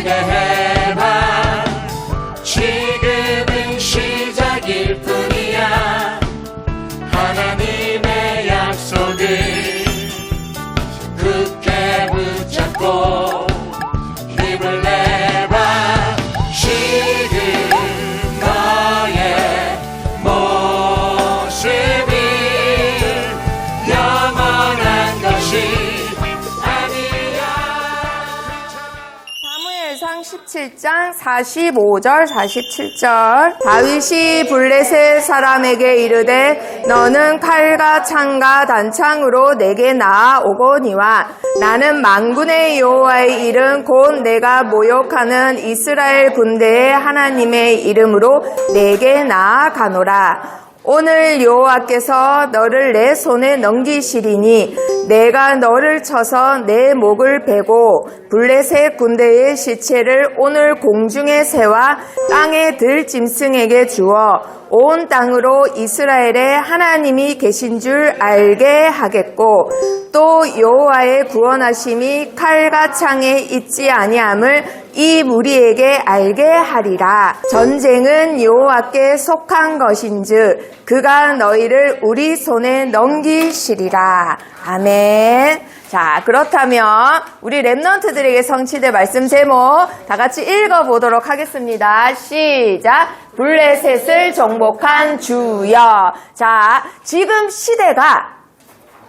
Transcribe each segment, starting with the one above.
기대해봐. 지금은 시작일 뿐이야. 하나님의 약속을 굳게 붙잡고 힘을 내봐. 지금 너의 모습이 영원한 것이 아니야. 사무엘상 17장 45절 47절. 다윗이 블레셋 사람에게 이르되 너는 칼과 창과 단창으로 내게 나아오거니와 나는 만군의 여호와의 이름 곧 내가 모욕하는 이스라엘 군대의 하나님의 이름으로 내게 나아가노라. 오늘 여호와께서 너를 내 손에 넘기시리니 내가 너를 쳐서 내 목을 베고 블레셋 군대의 시체를 오늘 공중의 새와 땅의 들짐승에게 주어 온 땅으로 이스라엘의 하나님이 계신 줄 알게 하겠고 또 여호와의 구원하심이 칼과 창에 있지 아니함을 이 무리에게 알게 하리라. 전쟁은 여호와께 속한 것인즉 그가 너희를 우리 손에 넘기시리라. 아멘. 자, 그렇다면 우리 랩넌트들에게 성취될 말씀 제목 다 같이 읽어보도록 하겠습니다. 시작. 블레셋을 정복한 주여. 자, 지금 시대가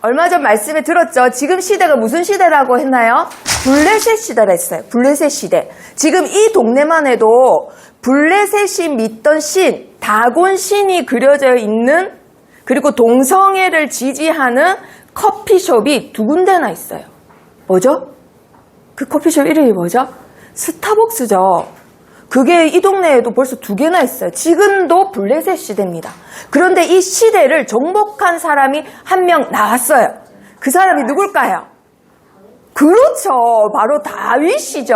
얼마 전 말씀에 들었죠. 지금 시대가 무슨 시대라고 했나요? 블레셋 시대라 했어요. 블레셋 시대. 지금 이 동네만 해도 블레셋이 믿던 신, 다곤 신이 그려져 있는 그리고 동성애를 지지하는 커피숍이 두 군데나 있어요. 뭐죠? 그 커피숍 이름이 뭐죠? 스타벅스죠. 그게 이 동네에도 벌써 두 개나 있어요. 지금도 블레셋 시대입니다. 그런데 이 시대를 정복한 사람이 한 명 나왔어요. 그 사람이 누굴까요? 그렇죠. 바로 다윗이죠.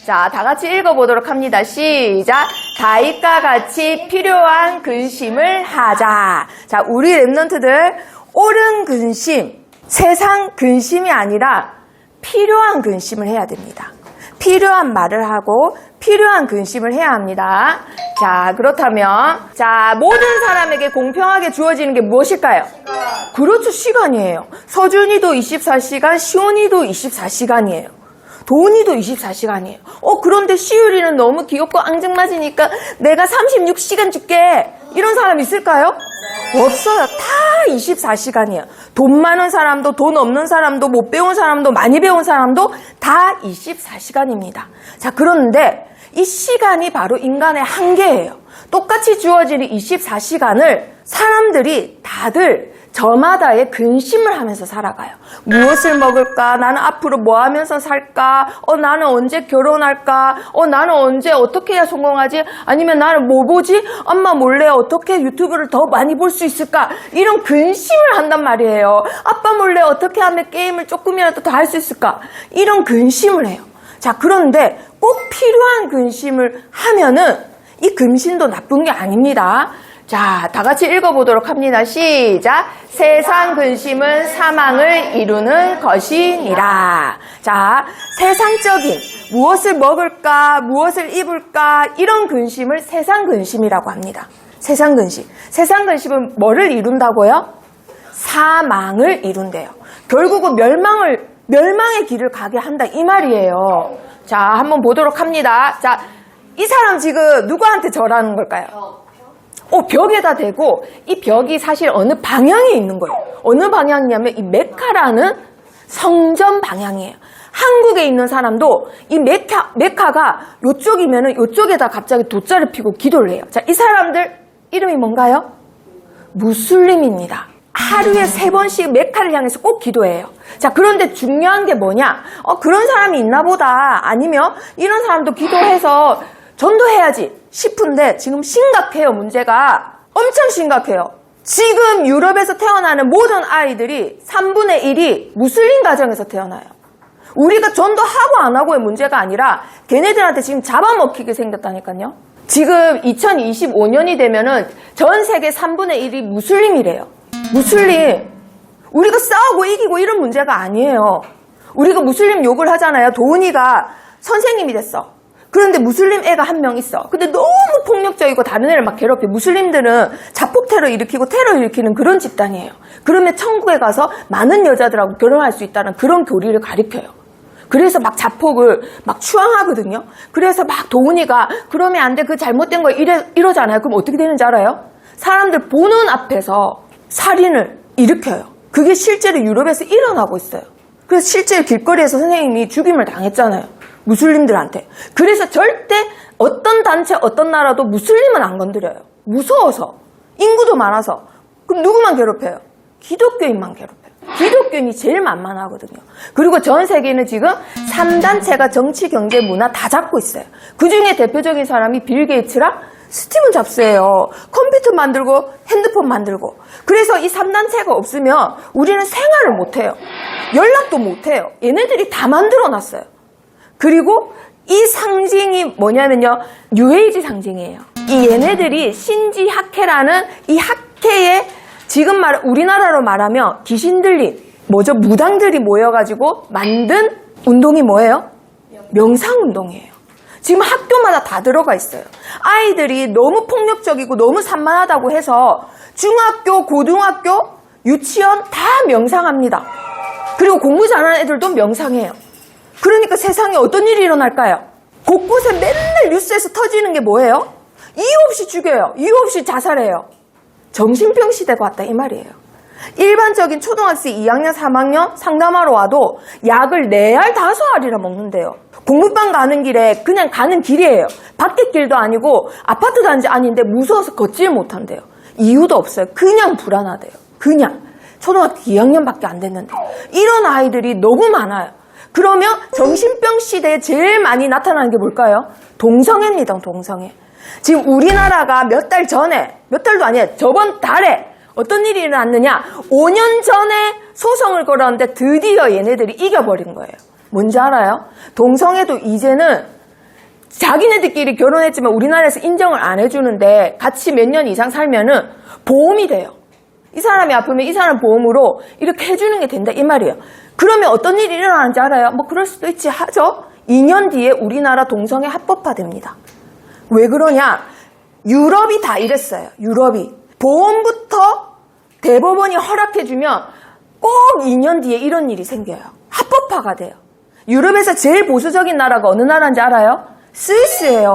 자, 다 같이 읽어보도록 합니다. 시작. 다윗과 같이 필요한 근심을 하자. 자, 우리 랩런트들 옳은 근심, 세상 근심이 아니라 필요한 근심을 해야 됩니다. 필요한 말을 하고 필요한 근심을 해야 합니다. 자, 그렇다면 자, 모든 사람에게 공평하게 주어지는 게 무엇일까요? 그렇죠, 시간이에요. 서준이도 24시간, 시온이도 24시간이에요. 도훈이도 24시간이에요. 그런데 시율이는 너무 귀엽고 앙증맞으니까 내가 36시간 줄게. 이런 사람 있을까요? 없어요. 다 24시간이에요. 돈 많은 사람도 돈 없는 사람도 못 배운 사람도 많이 배운 사람도 다 24시간입니다. 자, 그런데 이 시간이 바로 인간의 한계예요. 똑같이 주어지는 24시간을 사람들이 다들 저마다의 근심을 하면서 살아가요. 무엇을 먹을까? 나는 앞으로 뭐 하면서 살까? 나는 언제 결혼할까? 나는 언제 어떻게 해야 성공하지? 아니면 나는 뭐 보지? 엄마 몰래 어떻게 유튜브를 더 많이 볼 수 있을까? 이런 근심을 한단 말이에요. 아빠 몰래 어떻게 하면 게임을 조금이라도 더 할 수 있을까? 이런 근심을 해요. 자, 그런데 꼭 필요한 근심을 하면은 이 근심도 나쁜 게 아닙니다. 자, 다 같이 읽어보도록 합니다. 시작. 세상 근심은 사망을 이루는 것이니라. 자, 세상적인 무엇을 먹을까, 무엇을 입을까 이런 근심을 세상 근심이라고 합니다. 세상 근심. 세상 근심은 뭐를 이룬다고요? 사망을 이룬대요. 결국은 멸망의 길을 가게 한다 이 말이에요. 자, 한번 보도록 합니다. 자, 이 사람 지금 누구한테 절하는 걸까요? 벽에다 대고 이 벽이 사실 어느 방향에 있는 거예요. 어느 방향이냐면 이 메카라는 성전 방향이에요. 한국에 있는 사람도 이 메카가 요쪽이면은 요쪽에다 갑자기 돗자를 피고 기도를 해요. 자, 이 사람들 이름이 뭔가요? 무슬림입니다. 하루에 3번씩 메카를 향해서 꼭 기도해요. 자, 그런데 중요한 게 뭐냐? 그런 사람이 있나 보다. 아니면 이런 사람도 기도해서 전도해야지 싶은데 지금 심각해요. 문제가 엄청 심각해요. 지금 유럽에서 태어나는 모든 아이들이 3분의 1이 무슬림 가정에서 태어나요. 우리가 전도하고 안 하고의 문제가 아니라 걔네들한테 지금 잡아먹히게 생겼다니까요. 지금 2025년이 되면은 전 세계 3분의 1이 무슬림이래요. 무슬림. 우리가 싸우고 이기고 이런 문제가 아니에요. 우리가 무슬림 욕을 하잖아요. 도훈이가 선생님이 됐어. 그런데 무슬림 애가 한 명 있어. 근데 너무 폭력적이고 다른 애를 막 괴롭혀. 무슬림들은 자폭 테러 일으키고 테러 일으키는 그런 집단이에요. 그러면 천국에 가서 많은 여자들하고 결혼할 수 있다는 그런 교리를 가르쳐요. 그래서 막 자폭을 막 추앙하거든요. 그래서 막 도훈이가 그러면 안 돼. 그 잘못된 거 이러잖아요. 그럼 어떻게 되는지 알아요? 사람들 보는 앞에서 살인을 일으켜요. 그게 실제로 유럽에서 일어나고 있어요. 그래서 실제로 길거리에서 선생님이 죽임을 당했잖아요. 무슬림들한테. 그래서 절대 어떤 단체, 어떤 나라도 무슬림은 안 건드려요. 무서워서. 인구도 많아서. 그럼 누구만 괴롭혀요? 기독교인만 괴롭혀요. 기독교인이 제일 만만하거든요. 그리고 전 세계는 지금 3단체가 정치, 경제, 문화 다 잡고 있어요. 그 중에 대표적인 사람이 빌 게이츠랑 스티븐 잡스예요. 컴퓨터 만들고 핸드폰 만들고. 그래서 이 3단체가 없으면 우리는 생활을 못해요. 연락도 못해요. 얘네들이 다 만들어놨어요. 그리고 이 상징이 뭐냐면요. 뉴에이지 상징이에요. 이 얘네들이 신지학회라는 이 학회에 지금 우리나라로 말하면 귀신 들린 뭐죠? 무당들이 모여가지고 만든 운동이 뭐예요? 명상운동이에요. 지금 학교마다 다 들어가 있어요. 아이들이 너무 폭력적이고 너무 산만하다고 해서 중학교, 고등학교, 유치원 다 명상합니다. 그리고 공부 잘하는 애들도 명상해요. 그러니까 세상에 어떤 일이 일어날까요? 곳곳에 맨날 뉴스에서 터지는 게 뭐예요? 이유 없이 죽여요. 이유 없이 자살해요. 정신병 시대가 왔다 이 말이에요. 일반적인 초등학생 2학년, 3학년 상담하러 와도 약을 4알, 5알이나 먹는데요. 공부방 가는 길에 그냥 가는 길이에요. 밖에 길도 아니고 아파트 단지 아닌데 무서워서 걷질 못한대요. 이유도 없어요. 그냥 불안하대요. 그냥. 초등학교 2학년밖에 안 됐는데. 이런 아이들이 너무 많아요. 그러면 정신병 시대에 제일 많이 나타나는 게 뭘까요? 동성애입니다. 동성애. 지금 우리나라가 몇 달 전에, 몇 달도 아니에요. 저번 달에 어떤 일이 일어났느냐? 5년 전에 소송을 걸었는데 드디어 얘네들이 이겨버린 거예요. 뭔지 알아요? 동성애도 이제는 자기네들끼리 결혼했지만 우리나라에서 인정을 안 해주는데 같이 몇 년 이상 살면은 보험이 돼요. 이 사람이 아프면 이 사람 보험으로 이렇게 해주는 게 된다 이 말이에요. 그러면 어떤 일이 일어나는지 알아요? 뭐 그럴 수도 있지 하죠. 2년 뒤에 우리나라 동성애 합법화됩니다. 왜 그러냐? 유럽이 다 이랬어요. 유럽이. 보험부터 대법원이 허락해주면 꼭 2년 뒤에 이런 일이 생겨요. 합법화가 돼요. 유럽에서 제일 보수적인 나라가 어느 나라인지 알아요? 스위스예요.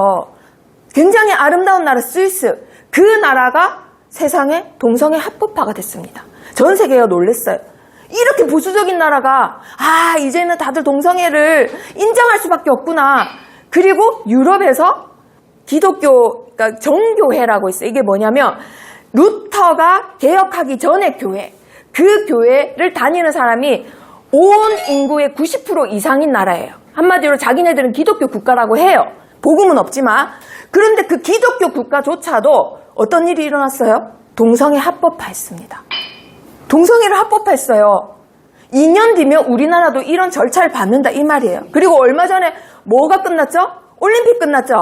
굉장히 아름다운 나라 스위스. 그 나라가 세상에 동성애 합법화가 됐습니다. 전 세계가 놀랐어요. 이렇게 보수적인 나라가 이제는 다들 동성애를 인정할 수밖에 없구나. 그리고 유럽에서 기독교, 그러니까 정교회라고 있어요. 이게 뭐냐면 루터가 개혁하기 전의 교회. 그 교회를 다니는 사람이 온 인구의 90% 이상인 나라예요. 한마디로 자기네들은 기독교 국가라고 해요. 복음은 없지만. 그런데 그 기독교 국가조차도 어떤 일이 일어났어요? 동성애 합법화했습니다. 동성애를 합법화했어요. 2년 뒤면 우리나라도 이런 절차를 받는다 이 말이에요. 그리고 얼마 전에 뭐가 끝났죠? 올림픽 끝났죠?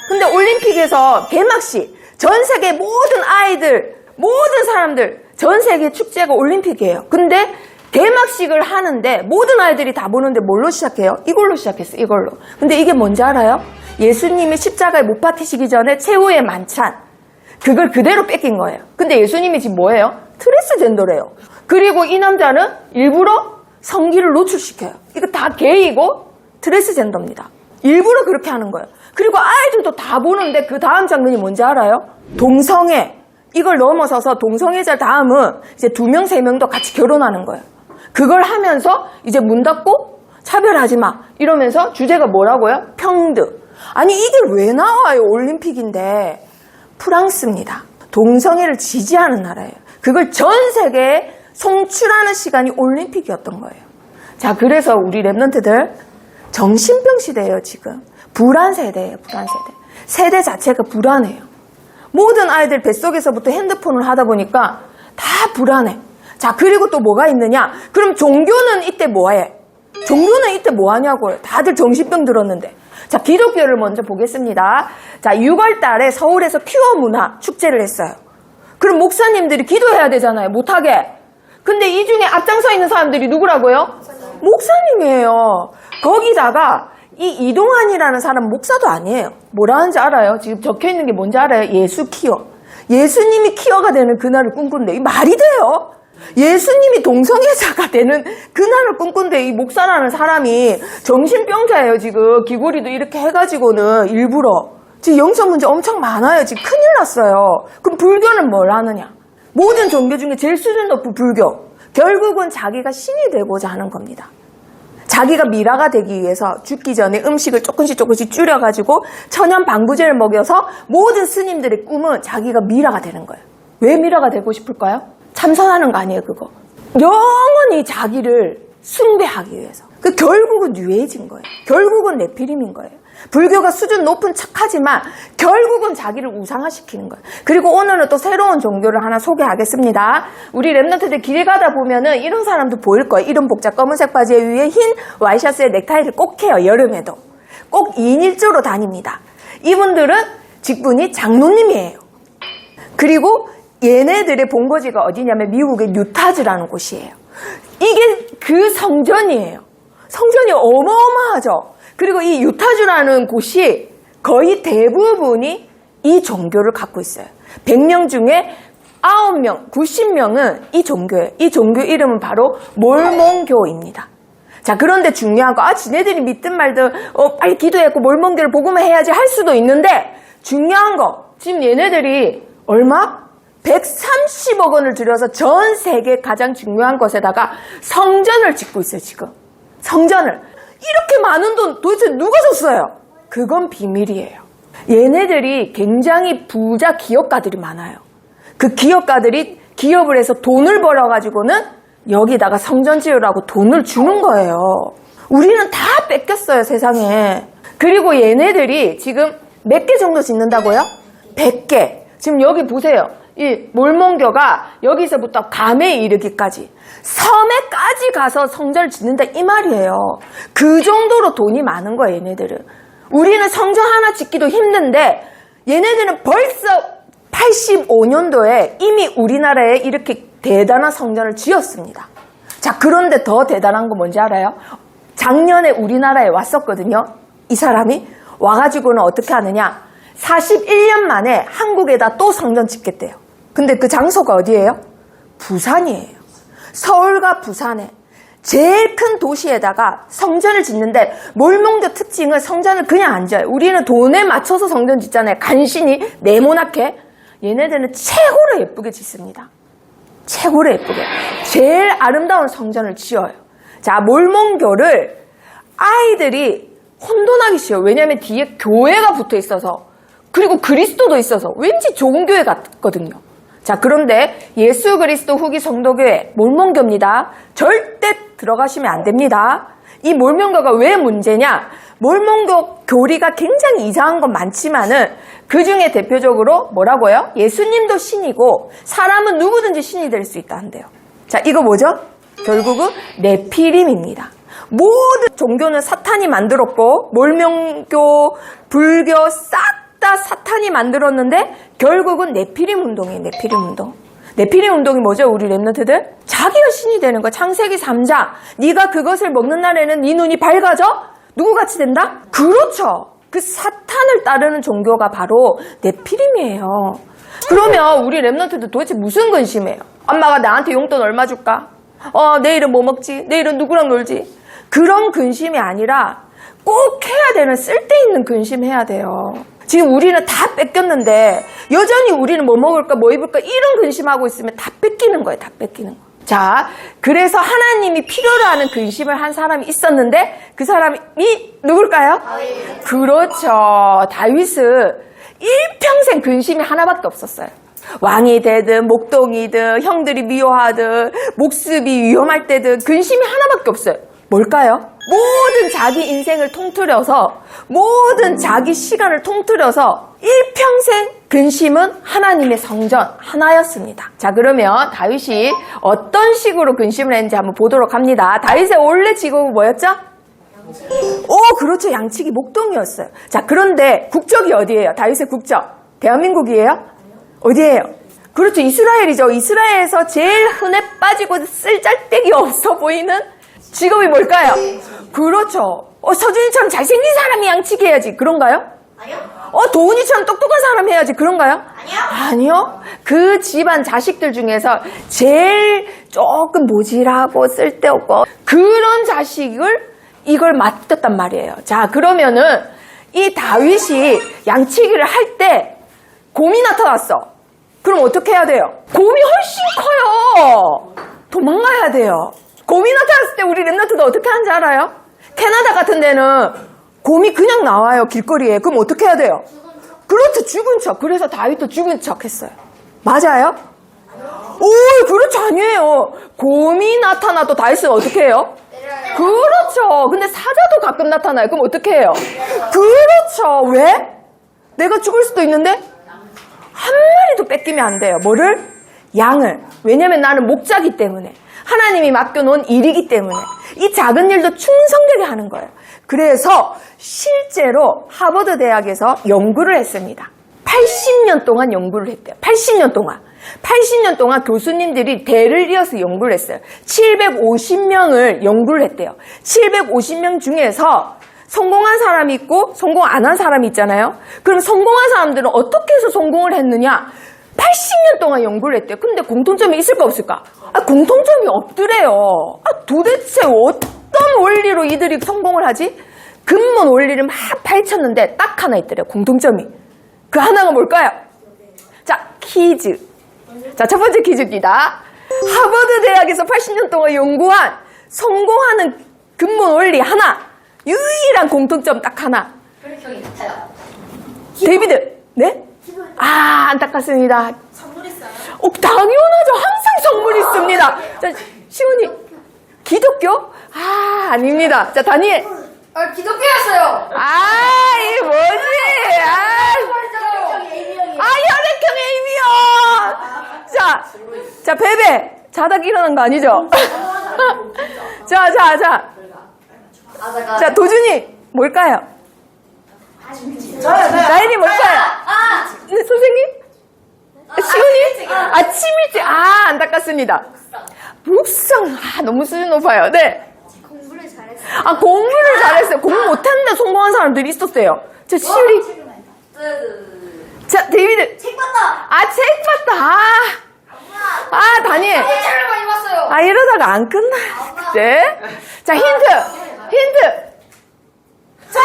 근데 올림픽에서 개막식, 전 세계 모든 아이들, 모든 사람들, 전 세계 축제가 올림픽이에요. 근데 개막식을 하는데 모든 아이들이 다 보는데 뭘로 시작해요? 이걸로 시작했어요. 이걸로. 근데 이게 뭔지 알아요? 예수님이 십자가에 못 박히시기 전에 최후의 만찬. 그걸 그대로 뺏긴 거예요. 근데 예수님이 지금 뭐예요? 트랜스젠더래요. 그리고 이 남자는 일부러 성기를 노출시켜요. 이거 다 게이고 트랜스젠더입니다. 일부러 그렇게 하는 거예요. 그리고 아이들도 다 보는데 그 다음 장면이 뭔지 알아요? 동성애. 이걸 넘어서서 동성애자 다음은 이제 2명, 3명도 같이 결혼하는 거예요. 그걸 하면서 이제 문 닫고 차별하지 마. 이러면서 주제가 뭐라고요? 평등. 아니 이게 왜 나와요? 올림픽인데. 프랑스입니다. 동성애를 지지하는 나라예요. 그걸 전 세계에 송출하는 시간이 올림픽이었던 거예요. 자, 그래서 우리 랩런트들 정신병 시대예요, 지금. 불안 세대예요, 불안 세대. 세대 자체가 불안해요. 모든 아이들 뱃속에서부터 핸드폰을 하다 보니까 다 불안해. 자, 그리고 또 뭐가 있느냐? 그럼 종교는 이때 뭐해? 종교는 이때 뭐 하냐고요? 다들 정신병 들었는데. 자, 기독교를 먼저 보겠습니다. 자, 6월 달에 서울에서 큐어 문화 축제를 했어요. 그럼 목사님들이 기도해야 되잖아요. 못하게. 근데 이 중에 앞장서 있는 사람들이 누구라고요? 목사님이에요. 거기다가 이 이동환이라는 사람 목사도 아니에요. 뭐라 하는지 알아요? 지금 적혀있는 게 뭔지 알아요? 예수 키어. 예수님이 키어가 되는 그날을 꿈꾼대. 이 말이 돼요? 예수님이 동성애자가 되는 그날을 꿈꾼대. 이 목사라는 사람이 정신병자예요. 지금 귀걸이도 이렇게 해가지고는 일부러. 지금 영적 문제 엄청 많아요. 지금 큰일 났어요. 그럼 불교는 뭘 하느냐? 모든 종교 중에 제일 수준 높은 불교. 결국은 자기가 신이 되고자 하는 겁니다. 자기가 미라가 되기 위해서 죽기 전에 음식을 조금씩 줄여가지고 천연 방부제를 먹여서 모든 스님들의 꿈은 자기가 미라가 되는 거예요. 왜 미라가 되고 싶을까요? 참선하는 거 아니에요, 그거. 영원히 자기를 숭배하기 위해서. 결국은 뉴에이지인 거예요. 결국은 네피림인 거예요. 불교가 수준 높은 척하지만 결국은 자기를 우상화시키는 거예요. 그리고 오늘은 또 새로운 종교를 하나 소개하겠습니다. 우리 랩런트들 길 가다 보면은 이런 사람도 보일 거예요. 이런 복장 검은색 바지에 위에 흰 와이셔츠에 넥타이를 꼭 해요. 여름에도. 꼭 2인 1조로 다닙니다. 이분들은 직분이 장로님이에요. 그리고 얘네들의 본거지가 어디냐면 미국의 유타주라는 곳이에요. 이게 그 성전이에요. 성전이 어마어마하죠. 그리고 이 유타주라는 곳이 거의 대부분이 이 종교를 갖고 있어요. 100명 중에 9명, 90명은 이 종교예요. 이 종교 이름은 바로 몰몬교입니다. 자, 그런데 중요한 거, 지네들이 믿든 말든 빨리 기도했고 몰몬교를 복음을 해야지 할 수도 있는데 중요한 거, 지금 얘네들이 얼마? 130억 원을 들여서 전 세계 가장 중요한 것에다가 성전을 짓고 있어요, 지금. 성전을. 이렇게 많은 돈 도대체 누가 줬어요? 그건 비밀이에요. 얘네들이 굉장히 부자 기업가들이 많아요. 그 기업가들이 기업을 해서 돈을 벌어가지고는 여기다가 성전 지으라고 돈을 주는 거예요. 우리는 다 뺏겼어요, 세상에. 그리고 얘네들이 지금 몇 개 정도 짓는다고요? 100개. 지금 여기 보세요. 이 몰몬교가 여기서부터 감에 이르기까지 섬에까지 가서 성전을 짓는다 이 말이에요. 그 정도로 돈이 많은 거예요, 얘네들은. 우리는 성전 하나 짓기도 힘든데 얘네들은 벌써 85년도에 이미 우리나라에 이렇게 대단한 성전을 지었습니다. 자, 그런데 더 대단한 거 뭔지 알아요? 작년에 우리나라에 왔었거든요. 이 사람이 와가지고는 어떻게 하느냐? 41년 만에 한국에다 또 성전 짓겠대요. 근데 그 장소가 어디예요? 부산이에요. 서울과 부산에 제일 큰 도시에다가 성전을 짓는데 몰몬교 특징은 성전을 그냥 안 지어요. 우리는 돈에 맞춰서 성전 짓잖아요. 간신히 네모나게. 얘네들은 최고로 예쁘게 짓습니다. 최고로 예쁘게. 제일 아름다운 성전을 지어요. 자, 몰몬교를 아이들이 혼돈하기 쉬워요. 왜냐하면 뒤에 교회가 붙어 있어서 그리고 그리스도도 있어서 왠지 좋은 교회 같거든요. 자, 그런데 예수 그리스도 후기 성도교회 몰몬교입니다. 절대 들어가시면 안 됩니다. 이 몰몬교가 왜 문제냐? 몰몬교 교리가 굉장히 이상한 건 많지만은 그 중에 대표적으로 뭐라고요? 예수님도 신이고 사람은 누구든지 신이 될 수 있다 한대요. 자, 이거 뭐죠? 결국은 네피림입니다. 모든 종교는 사탄이 만들었고 몰몬교, 불교 싹 다 사탄이 만들었는데 결국은 네피림 운동이에요. 네피림 운동. 네피림 운동이 뭐죠? 우리 랩런트들? 자기가 신이 되는 거야. 창세기 3장. 네가 그것을 먹는 날에는 네 눈이 밝아져? 누구같이 된다? 그렇죠. 그 사탄을 따르는 종교가 바로 네피림이에요. 그러면 우리 랩런트들 도대체 무슨 근심이에요? 엄마가 나한테 용돈 얼마 줄까? 내일은 뭐 먹지? 내일은 누구랑 놀지? 그런 근심이 아니라 꼭 해야 되는 쓸데있는 근심 해야 돼요. 지금 우리는 다 뺏겼는데 여전히 우리는 뭐 먹을까 뭐 입을까 이런 근심하고 있으면 다 뺏기는 거예요. 다 뺏기는 거. 자, 그래서 하나님이 필요로 하는 근심을 한 사람이 있었는데 그 사람이 누굴까요? 다윗. 그렇죠. 다윗은 일평생 근심이 하나밖에 없었어요. 왕이 되든 목동이든 형들이 미워하든 목숨이 위험할 때든 근심이 하나밖에 없어요. 뭘까요? 모든 자기 인생을 통틀어서 모든 자기 시간을 통틀어서 일평생 근심은 하나님의 성전 하나였습니다. 자, 그러면 다윗이 어떤 식으로 근심을 했는지 한번 보도록 합니다. 다윗의 원래 직업은 뭐였죠? 그렇죠. 양치기 목동이었어요. 자, 그런데 국적이 어디예요? 다윗의 국적 대한민국이에요? 어디예요? 그렇죠. 이스라엘이죠. 이스라엘에서 제일 흔해 빠지고 쓸잘데기 없어 보이는 직업이 뭘까요? 그렇죠. 서준이처럼 잘생긴 사람이 양치기 해야지. 그런가요? 아니요? 도훈이처럼 똑똑한 사람 해야지. 그런가요? 아니요? 아니요. 그 집안 자식들 중에서 제일 조금 모질하고 쓸데없고 그런 자식을 이걸 맡겼단 말이에요. 자, 그러면은 이 다윗이 양치기를 할 때 곰이 나타났어. 그럼 어떻게 해야 돼요? 곰이 훨씬 커요. 도망가야 돼요. 곰이 나타났을 때 우리 랩런트도 어떻게 하는지 알아요? 캐나다 같은 데는 곰이 그냥 나와요, 길거리에. 그럼 어떻게 해야 돼요? 그렇죠, 죽은 척. 그래서 다윗도 죽은 척 했어요. 맞아요? 오, 그렇죠, 아니에요. 곰이 나타나도 다윗은 어떻게 해요? 그렇죠. 근데 사자도 가끔 나타나요. 그럼 어떻게 해요? 그렇죠. 왜? 내가 죽을 수도 있는데 한 마리도 뺏기면 안 돼요. 뭐를? 양을. 왜냐면 나는 목자기 때문에. 하나님이 맡겨놓은 일이기 때문에. 이 작은 일도 충성되게 하는 거예요. 그래서 실제로 하버드 대학에서 연구를 했습니다. 80년 동안 연구를 했대요. 80년 동안. 80년 동안 교수님들이 대를 이어서 연구를 했어요. 750명을 연구를 했대요. 750명 중에서 성공한 사람이 있고 성공 안 한 사람이 있잖아요. 그럼 성공한 사람들은 어떻게 해서 성공을 했느냐? 80년 동안 연구를 했대요. 근데 공통점이 있을까 없을까? 공통점이 없더래요. 도대체 어떤 원리로 이들이 성공을 하지? 근본 원리를 막 파헤쳤는데 딱 하나 있더래요. 공통점이. 그 하나가 뭘까요? 자, 퀴즈. 자, 첫 번째 퀴즈입니다. 하버드 대학에서 80년 동안 연구한 성공하는 근본 원리 하나. 유일한 공통점 딱 하나. 혈액형이 같아요. 데이비드. 네? 안타깝습니다. 선물 있어요? 당연하죠. 항상 선물 있습니다. 자, 시온이. 기독교? 아닙니다. 자, 다니엘. 기독교였어요. 이게 뭐지? 혈액형 A형이에요. 혈액형 A형! 자, 베베. 자다가 일어난 거 아니죠? 자. 자, 도준이. 뭘까요? 나일이 뭘까요? 네, 선생님? 시온이? 치밀지. 안타깝습니다. 묵상. 너무 수준 높아요. 네. 공부를 잘했어요. 공부를 잘했어요. 공부 못했는데 성공한 사람들이 있었어요. 자, 시온이. 자, 데이비드. 책 봤다. 책 봤다. 다니엘. 책을 많이 봤어요. 이러다가 안 끝나. 네. 자, 힌트. 자,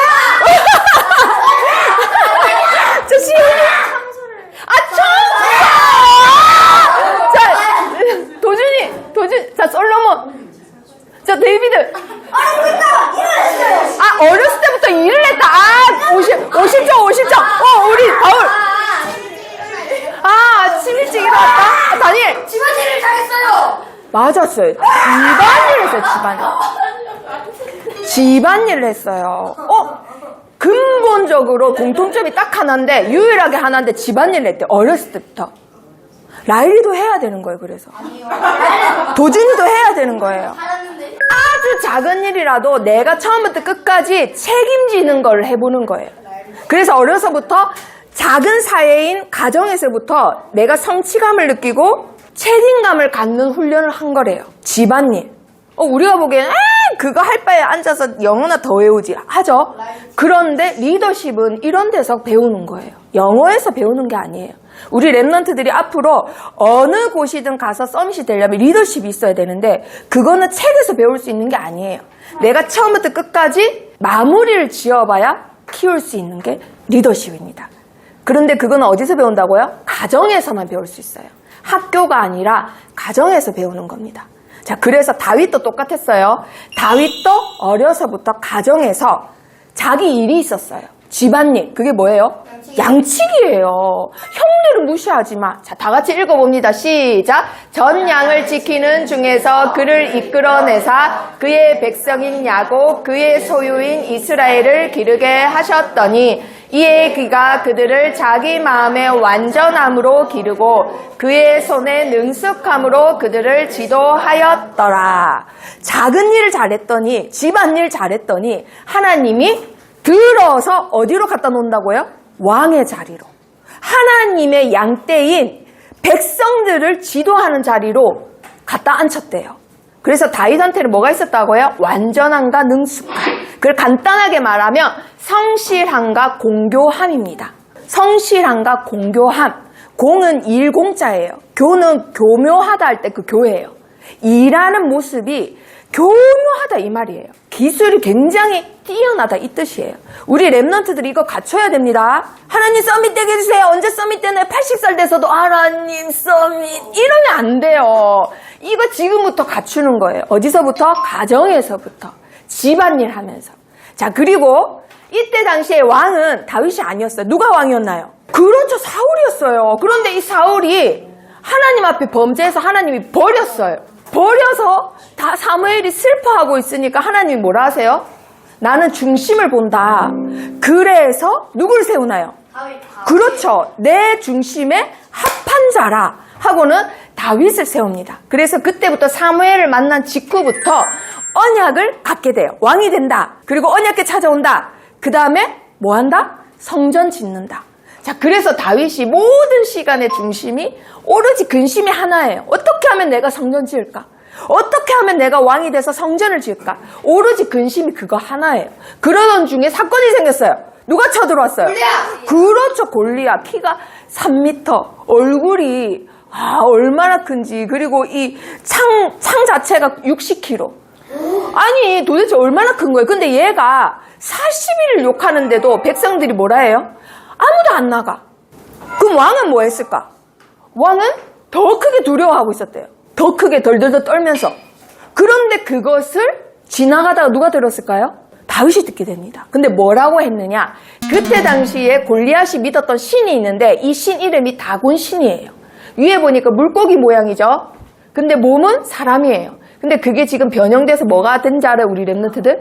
시온이. 자, 도준이. 자, 솔로몬. 자, 데이비드. 어렸을 때부터 일을 했다. 50점. 우리 바울. 아침 일찍 일어났다. 다니엘. 집안일을 잘했어요. 맞았어요. 집안일을 했어요. 근본적으로 공통점이 딱 하나인데, 유일하게 하나인데 집안일을 했대요. 어렸을 때부터. 라일리도 해야 되는 거예요, 그래서. 도준이도 해야 되는 거예요. 잘했는데. 아주 작은 일이라도 내가 처음부터 끝까지 책임지는 걸 해보는 거예요. 그래서 어려서부터 작은 사회인 가정에서부터 내가 성취감을 느끼고 책임감을 갖는 훈련을 한 거래요. 집안일. 우리가 보기엔 그거 할 바에 앉아서 영어나 더 외우지 하죠. 그런데 리더십은 이런 데서 배우는 거예요. 영어에서 배우는 게 아니에요. 우리 랩런트들이 앞으로 어느 곳이든 가서 서밋이 되려면 리더십이 있어야 되는데 그거는 책에서 배울 수 있는 게 아니에요. 내가 처음부터 끝까지 마무리를 지어봐야 키울 수 있는 게 리더십입니다. 그런데 그거는 어디서 배운다고요? 가정에서만 배울 수 있어요. 학교가 아니라 가정에서 배우는 겁니다. 자, 그래서 다윗도 똑같았어요. 다윗도 어려서부터 가정에서 자기 일이 있었어요. 집안일. 그게 뭐예요? 양치기예요. 형들은 무시하지 마. 자, 다 같이 읽어봅니다. 시작. 전 양을 지키는 중에서 그를 이끌어내사 그의 백성인 야곱 그의 소유인 이스라엘을 기르게 하셨더니 이에 그가 그들을 자기 마음의 완전함으로 기르고 그의 손의 능숙함으로 그들을 지도하였더라. 작은 일을 잘했더니, 집안일 잘했더니 하나님이 들어서 어디로 갖다 놓는다고요? 왕의 자리로. 하나님의 양떼인 백성들을 지도하는 자리로 갖다 앉혔대요. 그래서 다윗한테는 뭐가 있었다고요? 완전함과 능숙함. 그걸 간단하게 말하면 성실함과 공교함입니다. 성실함과 공교함. 공은 일공자예요. 교는 교묘하다 할 때 그 교예요. 일하는 모습이 교묘하다 이 말이에요. 기술이 굉장히 뛰어나다 이 뜻이에요. 우리 랩런트들이 이거 갖춰야 됩니다. 하나님 서밋 되게 해주세요. 언제 서밋 되나요? 80살 돼서도 하나님 서밋 이러면 안 돼요. 이거 지금부터 갖추는 거예요. 어디서부터? 가정에서부터. 집안일 하면서. 자, 그리고 이때 당시에 왕은 다윗이 아니었어요. 누가 왕이었나요? 그렇죠. 사울이었어요. 그런데 이 사울이 하나님 앞에 범죄해서 하나님이 버렸어요. 버려서 다 사무엘이 슬퍼하고 있으니까 하나님이 뭐라 하세요? 나는 중심을 본다. 그래서 누구를 세우나요? 그렇죠. 내 중심에 합한 자라 하고는 다윗을 세웁니다. 그래서 그때부터 사무엘을 만난 직후부터 언약을 갖게 돼요. 왕이 된다. 그리고 언약궤 찾아온다. 그 다음에 뭐 한다? 성전 짓는다. 자, 그래서 다윗이 모든 시간의 중심이 오로지 근심이 하나예요. 어떻게 하면 내가 성전 지을까? 어떻게 하면 내가 왕이 돼서 성전을 지을까? 오로지 근심이 그거 하나예요. 그러던 중에 사건이 생겼어요. 누가 쳐들어왔어요? 골리앗! 그렇죠. 골리앗. 키가 3m. 얼굴이 얼마나 큰지. 그리고 이 창 자체가 60kg. 아니 도대체 얼마나 큰 거예요. 근데 얘가 40일을 욕하는데도 백성들이 뭐라 해요? 아무도 안 나가. 그럼 왕은 뭐 했을까? 왕은 더 크게 두려워하고 있었대요. 더 크게 덜덜덜 떨면서. 그런데 그것을 지나가다가 누가 들었을까요? 다윗이 듣게 됩니다. 근데 뭐라고 했느냐? 그때 당시에 골리앗이 믿었던 신이 있는데 이 신 이름이 다곤 신이에요. 위에 보니까 물고기 모양이죠. 근데 몸은 사람이에요. 근데 그게 지금 변형돼서 뭐가 된지 알아요? 우리 랩런트들?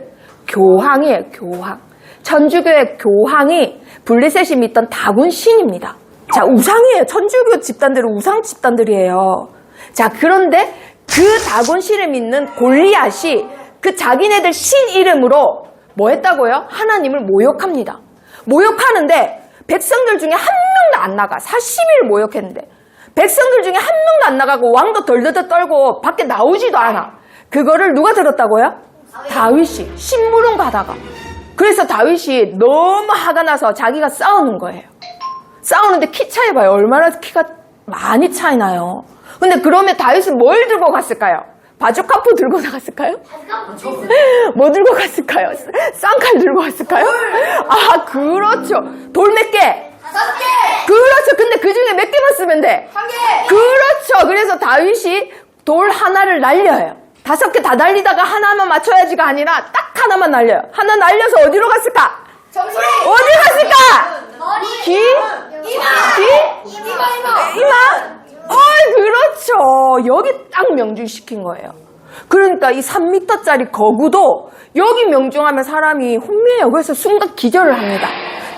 교황이에요. 교황. 천주교의 교황이 블레셋이 믿던 다곤 신입니다. 자, 우상이에요. 천주교 집단들은 우상 집단들이에요. 자, 그런데 그 다곤 신을 믿는 골리앗이 그 자기네들 신 이름으로 뭐 했다고요? 하나님을 모욕합니다. 모욕하는데 백성들 중에 한 명도 안 나가. 40일 모욕했는데 백성들 중에 한 명도 안 나가고 왕도 덜덜덜 떨고 밖에 나오지도 않아. 그거를 누가 들었다고요? 다윗이 심부름 가다가. 그래서 다윗이 너무 화가 나서 자기가 싸우는 거예요. 싸우는데 키 차이 봐요. 얼마나 키가 많이 차이 나요. 근데 그러면 다윗은 뭘 들고 갔을까요? 바주카포 들고 나갔을까요? 뭐 들고 갔을까요? 쌍칼 들고 갔을까요? 아, 그렇죠. 돌 몇 개? 5개! 그렇죠. 근데 그 중에 몇 개만 쓰면 돼? 1개! 그렇죠. 그래서 다윗이 돌 하나를 날려요. 5개 다 날리다가 하나만 맞춰야지가 아니라 딱 하나만 날려요. 하나 날려서 어디로 갔을까? 정수리! 어디 갔을까? 머리! 귀? 이마! 귀? 이마? 그렇죠. 여기 딱 명중시킨 거예요. 그러니까 이 3m짜리 거구도 여기 명중하면 사람이 혼미해요. 그래서 순간 기절을 합니다.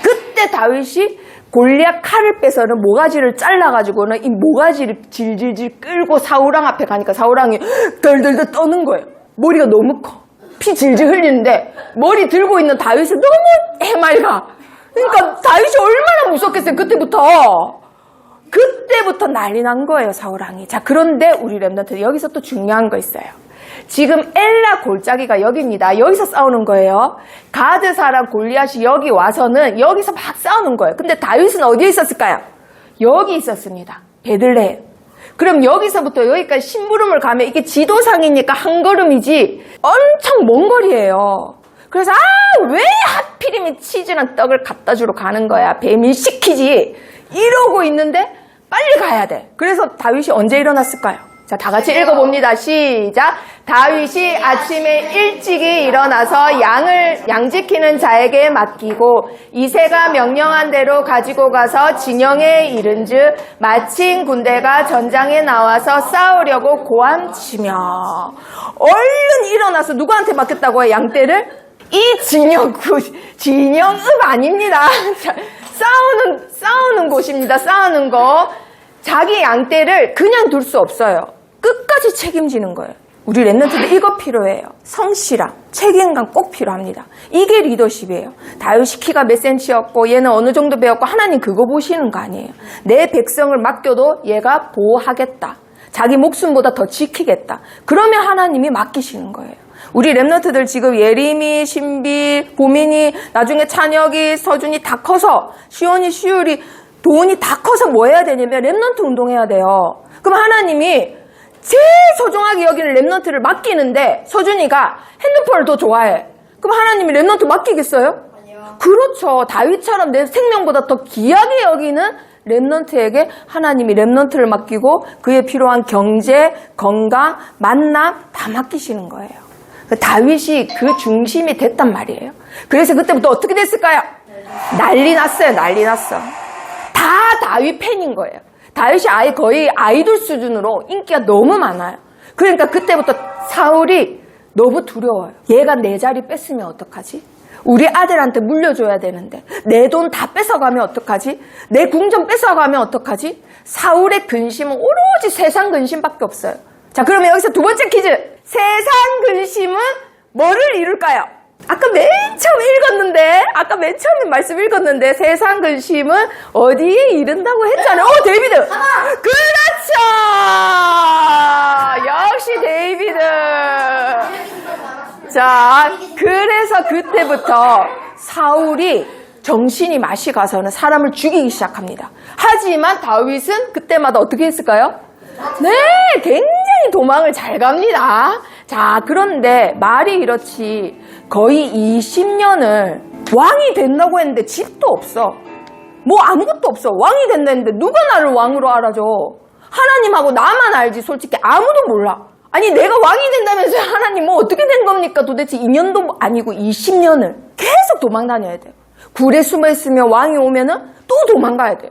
그때 다윗이 골리앗 칼을 빼서는 모가지를 잘라가지고는 이 모가지를 질질질 끌고 사울왕 앞에 가니까 사울왕이 덜덜덜 떠는 거예요. 머리가 너무 커. 피 질질 흘리는데 머리 들고 있는 다윗은 너무 해맑아. 그러니까 다윗이 얼마나 무섭겠어요. 그때부터 난리 난 거예요, 사울왕이. 자, 그런데 우리 랩런트 여기서 또 중요한 거 있어요. 지금 엘라 골짜기가 여기입니다. 여기서 싸우는 거예요. 가드 사람 골리앗이 여기 와서는 여기서 막 싸우는 거예요. 근데 다윗은 어디에 있었을까요? 여기 있었습니다. 베들레헴. 그럼 여기서부터 여기까지 심부름을 가면 이게 지도상이니까 한 걸음이지 엄청 먼 거리예요. 그래서 왜 하필이면 치즈랑 떡을 갖다 주러 가는 거야. 배민시키지. 이러고 있는데 빨리 가야 돼. 그래서 다윗이 언제 일어났을까요? 자, 다 같이 읽어봅니다. 시작. 다윗이 아침에 일찍이 일어나서 양 지키는 자에게 맡기고 이새가 명령한 대로 가지고 가서 진영에 이른즉 마침 군대가 전장에 나와서 싸우려고 고함치며. 얼른 일어나서 누구한테 맡겼다고요? 양떼를? 이 진영읍 아닙니다. 싸우는 곳입니다. 싸우는 거. 자기 양떼를 그냥 둘 수 없어요. 끝까지 책임지는 거예요. 우리 랩런트들 이거 필요해요. 성실함, 책임감 꼭 필요합니다. 이게 리더십이에요. 다윗이 키가 몇 센치였고 얘는 어느 정도 배웠고 하나님 그거 보시는 거 아니에요. 내 백성을 맡겨도 얘가 보호하겠다. 자기 목숨보다 더 지키겠다. 그러면 하나님이 맡기시는 거예요. 우리 랩런트들 지금 예림이, 신비, 보민이, 나중에 찬혁이, 서준이 다 커서 시온이, 시율이, 도훈이 다 커서 뭐 해야 되냐면 랩런트 운동해야 돼요. 그럼 하나님이 제일 소중하게 여기는 랩런트를 맡기는데 서준이가 핸드폰을 더 좋아해. 그럼 하나님이 랩런트 맡기겠어요? 아니요. 그렇죠. 다윗처럼 내 생명보다 더 귀하게 여기는 랩런트에게 하나님이 랩런트를 맡기고 그에 필요한 경제, 건강, 만남 다 맡기시는 거예요. 다윗이 그 중심이 됐단 말이에요. 그래서 그때부터 어떻게 됐을까요? 난리 났어요. 난리 났어. 다 다윗 팬인 거예요. 다윗이 아예 거의 아이돌 수준으로 인기가 너무 많아요. 그러니까 그때부터 사울이 너무 두려워요. 얘가 내 자리 뺐으면 어떡하지? 우리 아들한테 물려줘야 되는데 내 돈 다 뺏어가면 어떡하지? 내 궁전 뺏어가면 어떡하지? 사울의 근심은 오로지 세상 근심밖에 없어요. 자, 그러면 여기서 두 번째 퀴즈. 세상 근심은 뭐를 이룰까요? 아까 맨 처음에 말씀 읽었는데 세상 근심은 어디에 이른다고 했잖아요. 데이비드. 그렇죠. 역시 데이비드. 자, 그래서 그때부터 사울이 정신이 맛이 가서는 사람을 죽이기 시작합니다. 하지만 다윗은 그때마다 어떻게 했을까요? 네, 굉장히 도망을 잘 갑니다. 자, 그런데 말이 이렇지 거의 20년을 왕이 된다고 했는데 집도 없어. 뭐 아무것도 없어. 왕이 된다 했는데 누가 나를 왕으로 알아줘? 하나님하고 나만 알지 솔직히 아무도 몰라. 아니 내가 왕이 된다면서요. 하나님 뭐 어떻게 된 겁니까? 도대체 2년도 아니고 20년을 계속 도망 다녀야 돼요. 굴에 숨어 있으면 왕이 오면은 또 도망가야 돼요.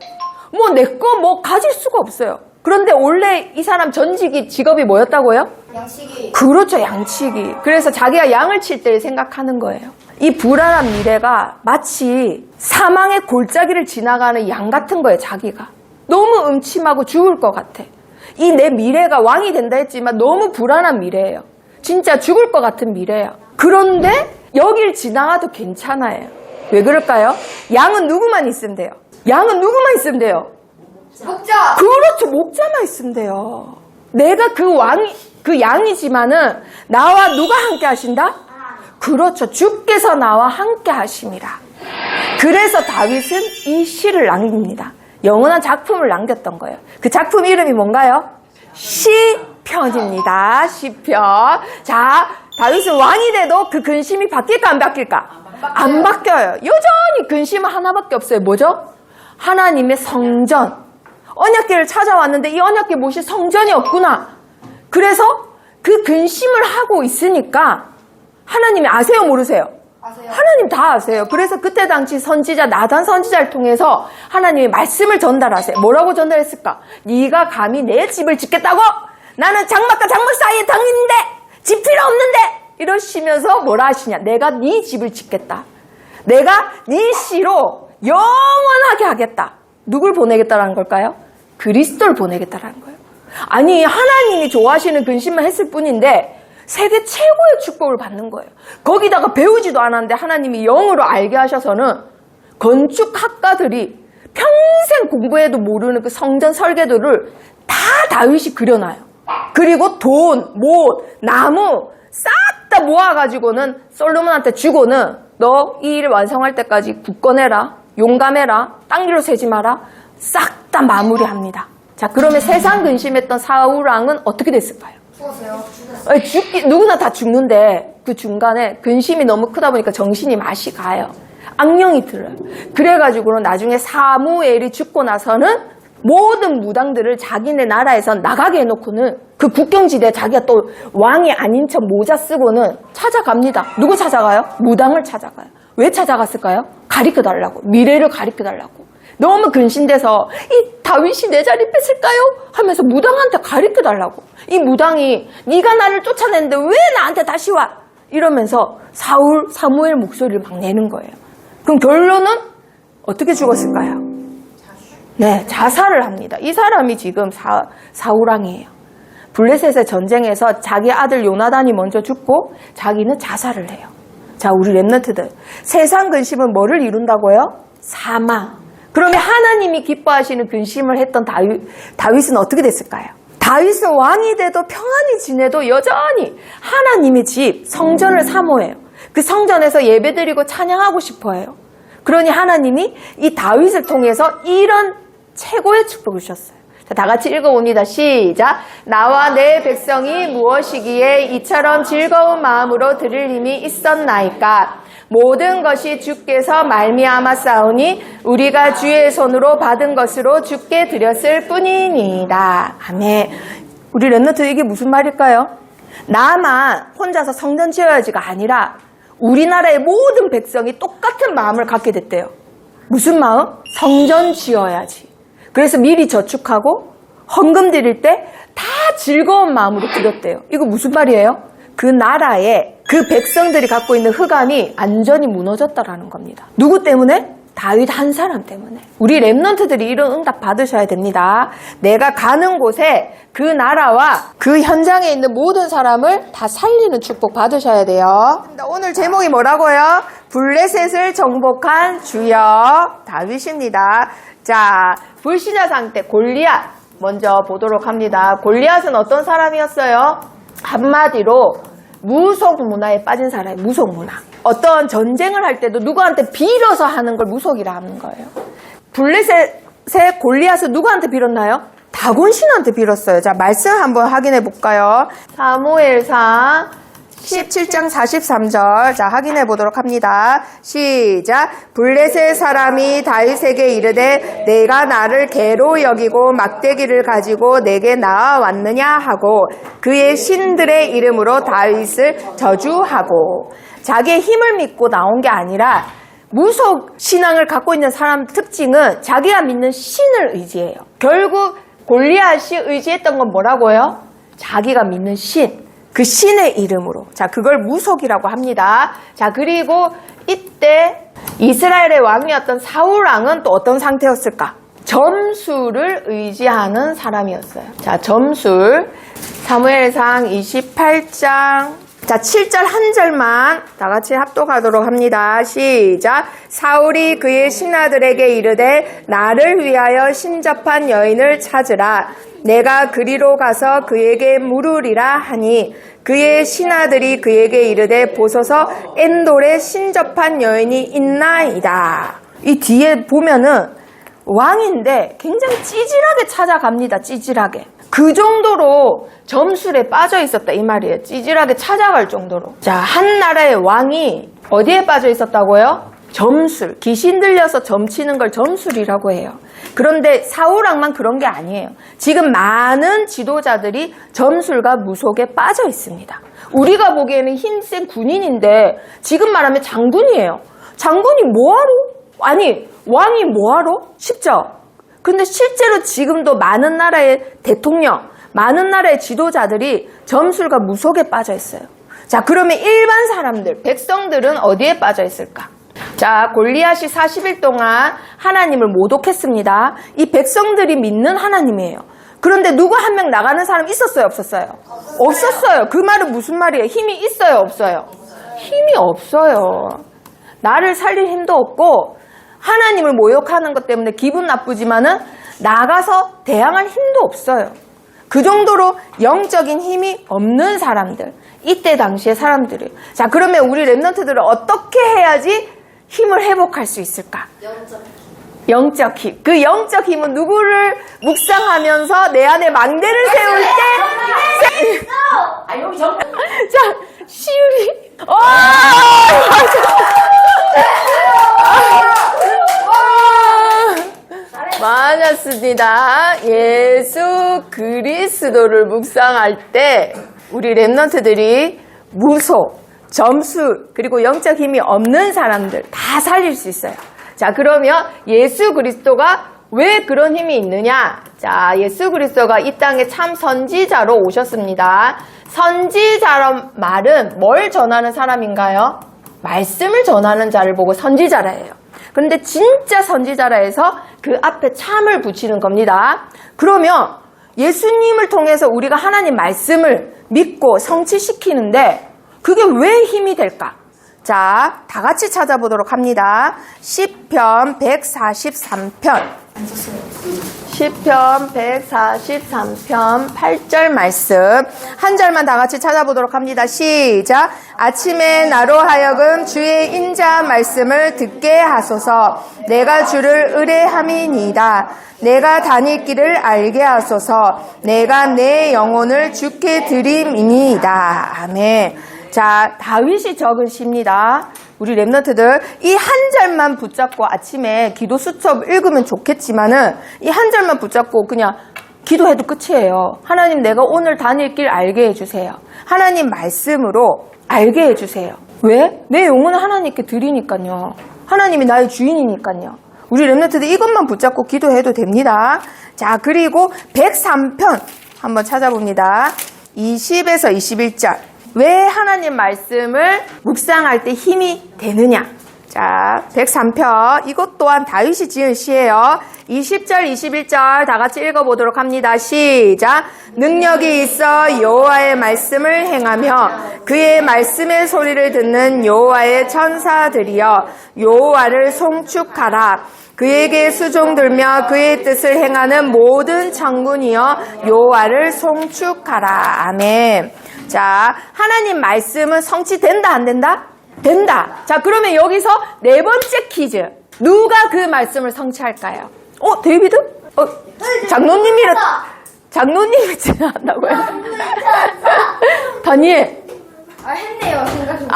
뭐 내 거 뭐 가질 수가 없어요. 그런데 원래 이 사람 전직이 직업이 뭐였다고요? 양치기. 그렇죠, 양치기. 그래서 자기가 양을 칠 때 생각하는 거예요. 이 불안한 미래가 마치 사망의 골짜기를 지나가는 양 같은 거예요, 자기가. 너무 음침하고 죽을 것 같아. 이 내 미래가 왕이 된다 했지만 너무 불안한 미래예요. 진짜 죽을 것 같은 미래예요. 그런데 여길 지나가도 괜찮아요. 왜 그럴까요? 양은 누구만 있으면 돼요. 양은 누구만 있으면 돼요. 목자. 그렇죠. 목자만 있으면 돼요. 내가 그 양이지만은 나와 누가 함께 하신다? 그렇죠. 주께서 나와 함께 하심이라. 그래서 다윗은 이 시를 남깁니다. 영원한 작품을 남겼던 거예요. 그 작품 이름이 뭔가요? 시편입니다. 시편. 자, 다윗은 왕이 돼도 그 근심이 바뀔까 안 바뀔까? 안 바뀌어요. 여전히 근심은 하나밖에 없어요. 뭐죠? 하나님의 성전. 언약궤를 찾아왔는데 이 언약궤 못이 성전이 없구나. 그래서 그 근심을 하고 있으니까 하나님이 아세요 모르세요? 아세요. 하나님 다 아세요. 그래서 그때 당시 선지자 나단 선지자를 통해서 하나님이 말씀을 전달하세요. 뭐라고 전달했을까? 네가 감히 내 집을 짓겠다고? 나는 장막과 장막 사이에 당있는데 집 필요 없는데 이러시면서 뭐라 하시냐? 내가 네 집을 짓겠다. 내가 네 씨로 영원하게 하겠다. 누굴 보내겠다라는 걸까요? 그리스도를 보내겠다라는 거예요. 아니 하나님이 좋아하시는 근심만 했을 뿐인데 세계 최고의 축복을 받는 거예요. 거기다가 배우지도 않았는데 하나님이 영으로 알게 하셔서는 건축학과들이 평생 공부해도 모르는 그 성전 설계도를 다 다윗이 그려놔요. 그리고 돈, 못, 나무 싹 다 모아가지고는 솔로몬한테 주고는 너 이 일을 완성할 때까지 굳건해라, 용감해라, 딴 길로 새지 마라, 싹 다 마무리합니다. 자, 그러면 세상 근심했던 사울왕은 어떻게 됐을까요? 죽었어요. 누구나 다 죽는데 그 중간에 근심이 너무 크다 보니까 정신이 맛이 가요. 악령이 들어요. 그래가지고는 나중에 사무엘이 죽고 나서는 모든 무당들을 자기네 나라에서 나가게 해놓고는 그 국경지대에 자기가 또 왕이 아닌 척 모자 쓰고는 찾아갑니다. 누구 찾아가요? 무당을 찾아가요. 왜 찾아갔을까요? 가르쳐달라고. 미래를 가르쳐달라고. 너무 근심돼서 이 다윗이 내 자리 뺏을까요? 하면서 무당한테 가르쳐달라고. 이 무당이 네가 나를 쫓아냈는데 왜 나한테 다시 와? 이러면서 사무엘 목소리를 막 내는 거예요. 그럼 결론은 어떻게 죽었을까요? 네, 자살을 합니다. 이 사람이 지금 사울왕이에요. 블레셋의 전쟁에서 자기 아들 요나단이 먼저 죽고 자기는 자살을 해요. 자, 우리 랩런트들. 세상 근심은 뭐를 이룬다고요? 사망. 그러면 하나님이 기뻐하시는 근심을 했던 다윗은 어떻게 됐을까요? 다윗은 왕이 돼도 평안히 지내도 여전히 하나님의 집, 성전을 사모해요. 그 성전에서 예배드리고 찬양하고 싶어해요. 그러니 하나님이 이 다윗을 통해서 이런 최고의 축복을 주셨어요. 자, 다 같이 읽어봅니다. 시작. 나와 내 백성이 무엇이기에 이처럼 즐거운 마음으로 들을 힘이 있었나이까. 모든 것이 주께서 말미암아 싸우니 우리가 주의 손으로 받은 것으로 주께 드렸을 뿐이니이다. 아멘. 우리 렘넌트 이게 무슨 말일까요? 나만 혼자서 성전 지어야지가 아니라 우리나라의 모든 백성이 똑같은 마음을 갖게 됐대요. 무슨 마음? 성전 지어야지. 그래서 미리 저축하고 헌금 드릴 때 다 즐거운 마음으로 드렸대요. 이거 무슨 말이에요? 그 나라에 그 백성들이 갖고 있는 흑암이 완전히 무너졌다라는 겁니다. 누구 때문에? 다윗 한 사람 때문에. 우리 렘넌트들이 이런 응답 받으셔야 됩니다. 내가 가는 곳에 그 나라와 그 현장에 있는 모든 사람을 다 살리는 축복 받으셔야 돼요. 오늘 제목이 뭐라고요? 블레셋을 정복한 주여 다윗입니다. 자, 불신자 상태 골리앗 먼저 보도록 합니다. 골리앗은 어떤 사람이었어요? 한마디로 무속 문화에 빠진 사람이에요. 무속 문화. 어떤 전쟁을 할 때도 누구한테 빌어서 하는 걸 무속이라 하는 거예요. 블레셋의 골리앗은 누구한테 빌었나요? 다곤 신한테 빌었어요. 자, 말씀 한번 확인해 볼까요? 사무엘상 17장 43절. 자, 확인해 보도록 합니다. 시작. 블레셋 사람이 다윗에게 이르되 내가 나를 개로 여기고 막대기를 가지고 내게 나아왔느냐 하고 그의 신들의 이름으로 다윗을 저주하고. 자기의 힘을 믿고 나온 게 아니라 무속 신앙을 갖고 있는 사람 특징은 자기가 믿는 신을 의지해요. 결국 골리앗이 의지했던 건 뭐라고요? 자기가 믿는 신. 그 신의 이름으로. 자, 그걸 무속이라고 합니다. 자, 그리고 이때 이스라엘의 왕이었던 사울 왕은 또 어떤 상태였을까? 점술을 의지하는 사람이었어요. 자, 점술. 사무엘상 28장. 자, 7절 한 절만 다 같이 합독하도록 합니다. 시작. 사울이 그의 신하들에게 이르되 나를 위하여 신접한 여인을 찾으라. 내가 그리로 가서 그에게 물으리라 하니 그의 신하들이 그에게 이르되 보소서 엔돌에 신접한 여인이 있나이다. 이 뒤에 보면은 왕인데 굉장히 찌질하게 찾아갑니다. 찌질하게. 그 정도로 점술에 빠져 있었다 이 말이에요. 찌질하게 찾아갈 정도로. 자, 한 나라의 왕이 어디에 빠져 있었다고요? 점술. 귀신 들려서 점치는 걸 점술이라고 해요. 그런데 사울왕만 그런 게 아니에요. 지금 많은 지도자들이 점술과 무속에 빠져 있습니다. 우리가 보기에는 힘센 군인인데 지금 말하면 장군이에요. 장군이 뭐하러? 아니, 왕이 뭐하러? 쉽죠? 근데 실제로 지금도 많은 나라의 대통령, 많은 나라의 지도자들이 점술과 무속에 빠져 있어요. 자, 그러면 일반 사람들, 백성들은 어디에 빠져 있을까? 자, 골리앗이 40일 동안 하나님을 모독했습니다. 이 백성들이 믿는 하나님이에요. 그런데 누구 한 명 나가는 사람 있었어요, 없었어요? 없었어요. 그 말은 무슨 말이에요? 힘이 있어요, 없어요? 힘이 없어요. 나를 살릴 힘도 없고 하나님을 모욕하는 것 때문에 기분 나쁘지만은 나가서 대항할 힘도 없어요. 그 정도로 영적인 힘이 없는 사람들. 이때 당시의 사람들이에요. 자, 그러면 우리 렘넌트들은 어떻게 해야지 힘을 회복할 수 있을까? 영적 힘. 그 영적 힘은 누구를 묵상하면서 내 안에 망대를 세울 때. 자, 시울이. 맞았습니다. 예수 그리스도를 묵상할 때 우리 렘넌트들이 무속, 점술, 그리고 영적 힘이 없는 사람들 다 살릴 수 있어요. 자, 그러면 예수 그리스도가 왜 그런 힘이 있느냐? 자, 예수 그리스도가 이 땅에 참 선지자로 오셨습니다. 선지자란 말은 뭘 전하는 사람인가요? 말씀을 전하는 자를 보고 선지자라 해요. 근데 진짜 선지자라 해서 그 앞에 참을 붙이는 겁니다. 그러면 예수님을 통해서 우리가 하나님 말씀을 믿고 성취시키는데 그게 왜 힘이 될까? 자, 다 같이 찾아보도록 합니다. 시편 143편. 시편 143편 8절 말씀 한 절만 다 같이 찾아보도록 합니다. 시작. 아침에 나로 하여금 주의 인자한 말씀을 듣게 하소서. 내가 주를 의뢰함이니이다. 내가 다닐 길을 알게 하소서. 내가 내 영혼을 주께 드림이니이다. 아멘. 자, 다윗이 적은 시입니다. 우리 랩런트들 이 한 절만 붙잡고 아침에 기도 수첩 읽으면 좋겠지만은 이 한 절만 붙잡고 그냥 기도해도 끝이에요. 하나님, 내가 오늘 다닐 길 알게 해주세요. 하나님 말씀으로 알게 해주세요. 왜? 내 영혼을 하나님께 드리니까요. 하나님이 나의 주인이니까요. 우리 랩런트들 이것만 붙잡고 기도해도 됩니다. 자, 그리고 103편 한번 찾아봅니다. 20에서 21절. 왜 하나님 말씀을 묵상할 때 힘이 되느냐? 자, 103편. 이것 또한 다윗이 지은 시예요. 20절, 21절 다 같이 읽어보도록 합니다. 시작. 능력이 있어 여호와의 말씀을 행하며 그의 말씀의 소리를 듣는 여호와의 천사들이여 여호와를 송축하라. 그에게 수종들며 그의 뜻을 행하는 모든 천군이여 여호와를 송축하라. 아멘. 자, 하나님 말씀은 성취된다 안 된다? 된다. 자, 그러면 여기서 네 번째 퀴즈. 누가 그 말씀을 성취할까요? 데이비드? 장로님이 지나간다고요? 다니엘. 했네요, 생각해.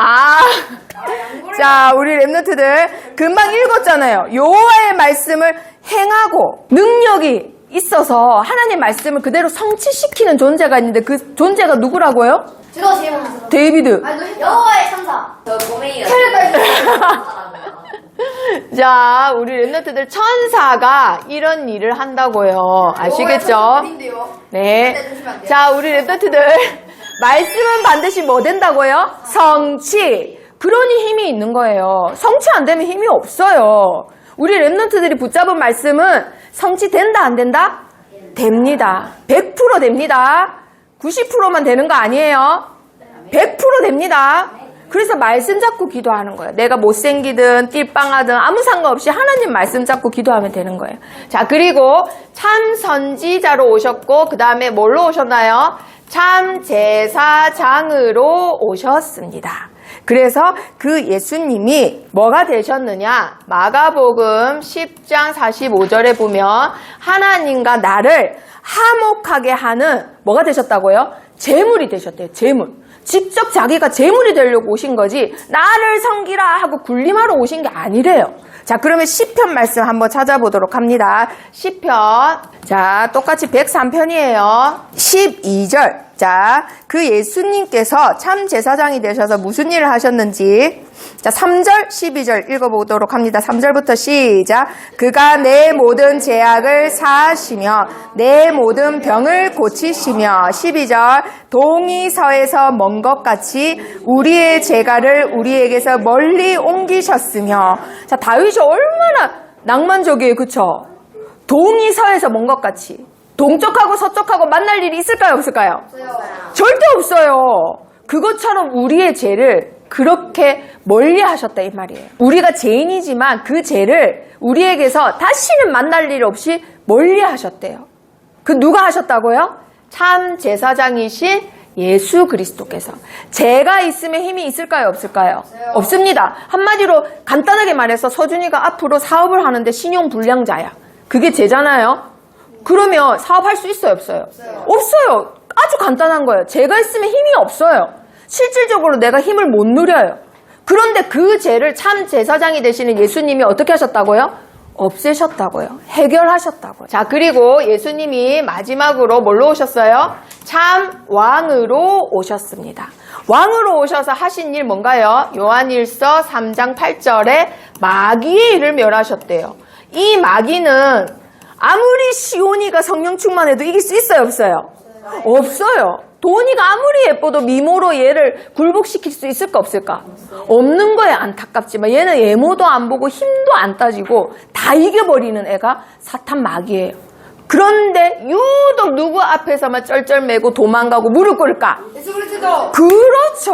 자, 우리 랩런트들 금방 읽었잖아요. 여호와의 말씀을 행하고 능력이 있어서 하나님 말씀을 그대로 성취시키는 존재가 있는데 그 존재가 누구라고요? 제가 제일 먼저. 데이비드. 여호와의 천사. 저 꼬맹이가 자, 우리 랩런트들 천사가 이런 일을 한다고요. 아시겠죠? 네. 자, 우리 랩런트들 말씀은 반드시 뭐 된다고요? 성취. 그러니 힘이 있는 거예요. 성취 안 되면 힘이 없어요. 우리 랩런트들이 붙잡은 말씀은 성취된다 안 된다? 됩니다. 100% 됩니다. 90%만 되는 거 아니에요. 100% 됩니다. 그래서 말씀 잡고 기도하는 거예요. 내가 못생기든 띨빵하든 아무 상관없이 하나님 말씀 잡고 기도하면 되는 거예요. 자, 그리고 참 선지자로 오셨고 그 다음에 뭘로 오셨나요? 참 제사장으로 오셨습니다. 그래서 그 예수님이 뭐가 되셨느냐? 마가복음 10장 45절에 보면 하나님과 나를 화목하게 하는 뭐가 되셨다고요? 제물이 되셨대요. 제물. 직접 자기가 제물이 되려고 오신 거지 나를 섬기라 하고 군림하러 오신 게 아니래요. 자, 그러면 시편 말씀 한번 찾아보도록 합니다. 시편. 자, 똑같이 103편이에요. 12절. 자, 그 예수님께서 참 제사장이 되셔서 무슨 일을 하셨는지. 자, 3절, 12절 읽어보도록 합니다. 3절부터 시작. 그가 내 모든 죄악을 사하시며 내 모든 병을 고치시며 12절. 동이 서에서 먼 것 같이 우리의 죄가를 우리에게서 멀리 옮기셨으며. 자, 다윗이 얼마나 낭만적이에요. 그쵸? 동이 서에서 먼 것 같이. 동쪽하고 서쪽하고 만날 일이 있을까요? 없을까요? 절대 없어요. 그것처럼 우리의 죄를 그렇게 멀리 하셨다 이 말이에요. 우리가 죄인이지만 그 죄를 우리에게서 다시는 만날 일 없이 멀리 하셨대요. 그 누가 하셨다고요? 참 제사장이신 예수 그리스도께서. 죄가 있으면 힘이 있을까요? 없을까요? 없습니다. 한마디로 간단하게 말해서 서준이가 앞으로 사업을 하는데 신용불량자야. 그게 죄잖아요. 그러면 사업할 수 있어요? 없어요? 없어요. 아주 간단한 거예요. 죄가 있으면 힘이 없어요. 실질적으로 내가 힘을 못 누려요. 그런데 그 죄를 참 제사장이 되시는 예수님이 어떻게 하셨다고요? 없애셨다고요. 해결하셨다고요. 자, 그리고 예수님이 마지막으로 뭘로 오셨어요? 참 왕으로 오셨습니다. 왕으로 오셔서 하신 일 뭔가요? 요한일서 3장 8절에 마귀의 일을 멸하셨대요. 이 마귀는 아무리 시온이가 성령 충만해도 이길 수 있어요? 없어요? 없어요. 도니가 아무리 예뻐도 미모로 얘를 굴복시킬 수 있을까 없을까? 없는 거에 안타깝지만 얘는 외모도 안 보고 힘도 안 따지고 다 이겨버리는 애가 사탄 마귀예요. 그런데 유독 누구 앞에서만 쩔쩔매고 도망가고 무릎 꿇을까? 예수 그리스도. 그렇죠.